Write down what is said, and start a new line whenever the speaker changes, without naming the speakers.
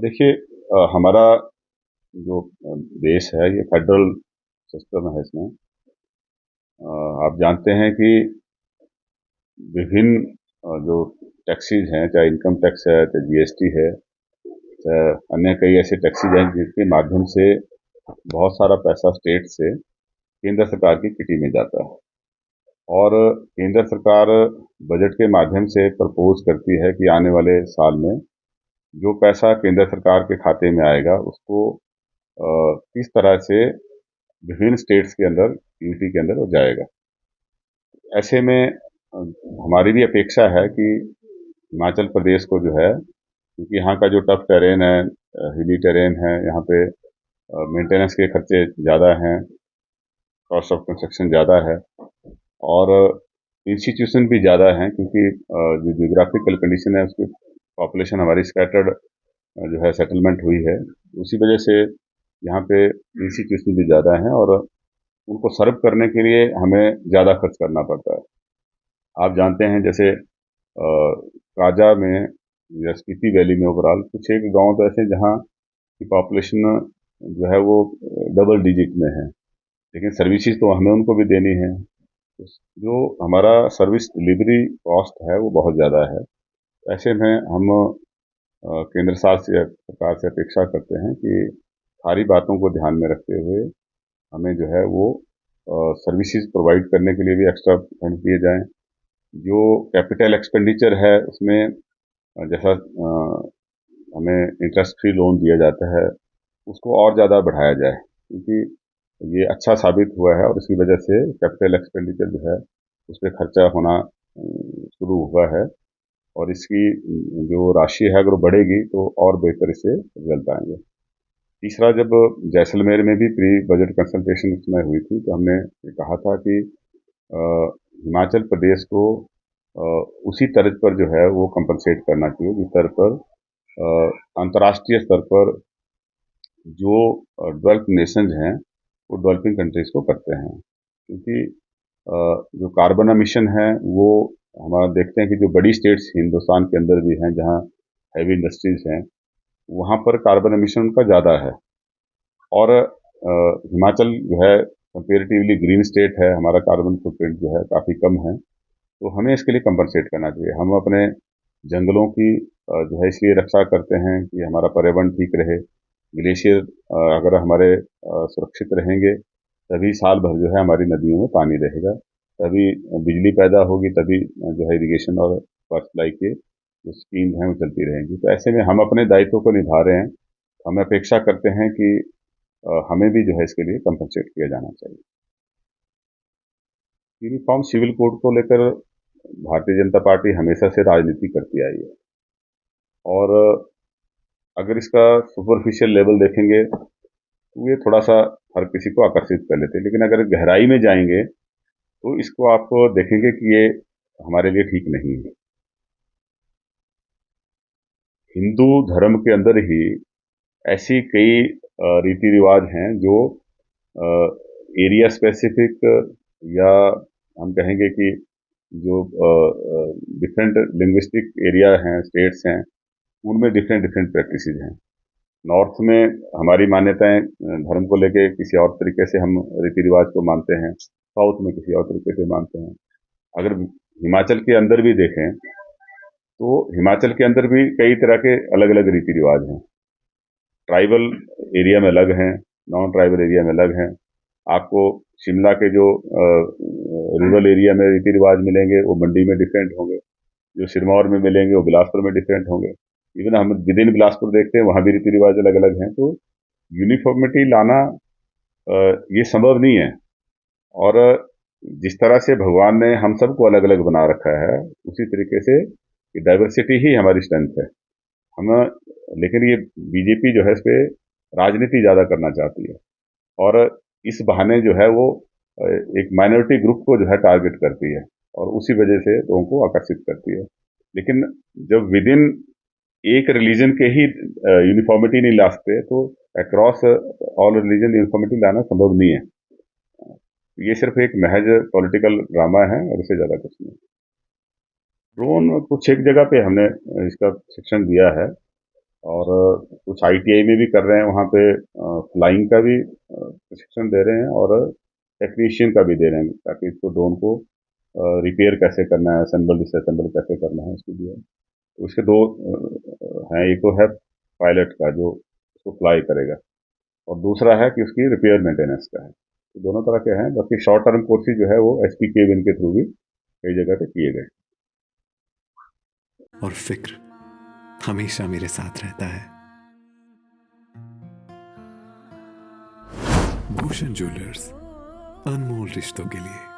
देखिए, हमारा जो देश है ये फेडरल सिस्टम है। इसमें आप जानते हैं कि विभिन्न जो टैक्सेस हैं, चाहे इनकम टैक्स है, चाहे जीएसटी है, चाहे अन्य कई ऐसे टैक्सेस हैं जिसके माध्यम से बहुत सारा पैसा स्टेट से केंद्र सरकार की किटी में जाता है। और केंद्र सरकार बजट के माध्यम से प्रपोज करती है कि आने वाले साल में जो पैसा केंद्र सरकार के खाते में आएगा उसको किस तरह से विभिन्न स्टेट्स के अंदर, यूटी के अंदर वो जाएगा। ऐसे में हमारी भी अपेक्षा है कि हिमाचल प्रदेश को जो है, क्योंकि यहाँ का जो टफ टेरेन है, हिली टेरेन है, यहाँ पे मेंटेनेंस के खर्चे ज़्यादा हैं, कॉस्ट ऑफ कंस्ट्रक्शन ज़्यादा है और इंस्टीट्यूशन भी ज़्यादा हैं, क्योंकि जो जियोग्राफिकल कंडीशन है उसकी पॉपुलेशन हमारी स्कैटर्ड जो है सेटलमेंट हुई है, उसी वजह से यहाँ पे इंस्टीट्यूशन भी ज़्यादा हैं और उनको सर्व करने के लिए हमें ज़्यादा खर्च करना पड़ता है। आप जानते हैं जैसे काजा में या स्पीति वैली में ओवरऑल कुछ एक गांव तो ऐसे जहाँ की पॉपुलेशन जो है वो डबल डिजिट में है, लेकिन सर्विसेज तो हमें उनको भी देनी है। तो जो हमारा सर्विस डिलीवरी कॉस्ट है वो बहुत ज़्यादा है। ऐसे में हम केंद्र सरकार से अपेक्षा करते हैं कि सारी बातों को ध्यान में रखते हुए हमें जो है वो सर्विसेज प्रोवाइड करने के लिए भी एक्स्ट्रा फंड दिए जाएं। जो कैपिटल एक्सपेंडिचर है उसमें जैसा हमें इंटरेस्ट फ्री लोन दिया जाता है उसको और ज़्यादा बढ़ाया जाए, क्योंकि ये अच्छा साबित हुआ है और इसी वजह से कैपिटल एक्सपेंडिचर जो है उस पर खर्चा होना शुरू हुआ है और इसकी जो राशि है अगर वो बढ़ेगी तो और बेहतर इससे रिजल्ट आएंगे। तीसरा, जब जैसलमेर में भी प्री बजट कंसल्टेशन उसमें हुई थी तो हमने ये कहा था कि हिमाचल प्रदेश को उसी तर्ज पर जो है वो कंपनसेट करना चाहिए जिस तरह पर अंतर्राष्ट्रीय स्तर पर जो डेवलप्ड नेशंस हैं वो डेवलपिंग कंट्रीज को करते हैं, क्योंकि जो कार्बन एमिशन है वो हमारा देखते हैं कि जो बड़ी स्टेट्स हिंदुस्तान के अंदर भी हैं जहाँ हैवी इंडस्ट्रीज हैं वहाँ पर कार्बन एमिशन का ज़्यादा है और हिमाचल जो है कंपेरेटिवली ग्रीन स्टेट है, हमारा कार्बन फुटप्रिंट जो है काफ़ी कम है, तो हमें इसके लिए कंपनसेट करना चाहिए। हम अपने जंगलों की जो है इसलिए रक्षा करते हैं कि हमारा पर्यावरण ठीक रहे। ग्लेशियर अगर हमारे सुरक्षित रहेंगे तभी साल भर जो है हमारी नदियों में पानी रहेगा, तभी बिजली पैदा होगी, तभी जो है इरिगेशन और वाटर सप्लाई के जो स्कीम हैं वो चलती रहेंगी। तो ऐसे में हम अपने दायित्व को निभा रहे हैं, हम अपेक्षा करते हैं कि हमें भी जो है इसके लिए कंपनसेट किया जाना चाहिए। यूनिफॉर्म सिविल कोड को लेकर भारतीय जनता पार्टी हमेशा से राजनीति करती आई है और अगर इसका सुपरफिशियल लेवल देखेंगे तो ये थोड़ा सा हर किसी को आकर्षित कर लेते हैं, लेकिन अगर गहराई में जाएंगे तो इसको आप देखेंगे कि ये हमारे लिए ठीक नहीं है। हिंदू धर्म के अंदर ही ऐसी कई रीति रिवाज हैं जो एरिया स्पेसिफिक या हम कहेंगे कि जो डिफरेंट लिंग्विस्टिक एरिया हैं, स्टेट्स हैं, उनमें डिफरेंट डिफरेंट प्रैक्टिसेस हैं। नॉर्थ में हमारी मान्यताएं धर्म को लेके किसी और तरीके से हम रीति रिवाज को मानते हैं, साउथ में किसी और तरीके से मानते हैं। अगर हिमाचल के अंदर भी देखें तो हिमाचल के अंदर भी कई तरह के अलग अलग रीति रिवाज हैं। ट्राइबल एरिया में अलग हैं, नॉन ट्राइबल एरिया में अलग हैं। आपको शिमला के जो रूरल एरिया में रीति रिवाज मिलेंगे वो मंडी में डिफरेंट होंगे, जो सिरमौर में मिलेंगे वो बिलासपुर में डिफरेंट होंगे। इवन हम विद इन बिलासपुर देखते हैं वहाँ भी रीति रिवाज अलग अलग हैं। तो यूनिफॉर्मिटी लाना ये संभव नहीं है और जिस तरह से भगवान ने हम सबको अलग अलग बना रखा है उसी तरीके से डाइवर्सिटी ही हमारी स्ट्रेंथ है। हम लेकिन ये बीजेपी जो है इस पे राजनीति ज़्यादा करना चाहती है और इस बहाने जो है वो एक माइनॉरिटी ग्रुप को जो है टारगेट करती है और उसी वजह से लोगों को आकर्षित करती है। लेकिन जब विद इन एक रिलीजन के ही यूनिफॉर्मिटी नहीं ला सकते तो अक्रॉस ऑल रिलीजन यूनिफॉर्मिटी लाना संभव नहीं है। ये सिर्फ एक महज पॉलिटिकल ड्रामा है और इससे ज़्यादा कुछ नहीं। ड्रोन कुछ एक जगह पे हमने इसका शिक्षण दिया है और कुछ आईटीआई में भी कर रहे हैं, वहाँ पे फ्लाइंग का भी प्रशिक्षण दे रहे हैं और टेक्नीशियन का भी दे रहे हैं, ताकि इसको ड्रोन को रिपेयर कैसे करना है, असेंबल डिसअसेंबल कैसे करना है, उसके लिए। तो इसके दो हैं, एक तो है पायलट का जो उसको फ्लाई करेगा, और दूसरा है कि उसकी रिपेयर मेंटेनेंस का है। तो दोनों तरह के हैं। बाकी शॉर्ट टर्म कोर्सेज जो है वो एसपीकेविन के थ्रू भी कई जगह पे किए गए।
और फिक्र हमेशा मेरे साथ रहता है। भूषण ज्वेलर्स, अनमोल रिश्तों के लिए।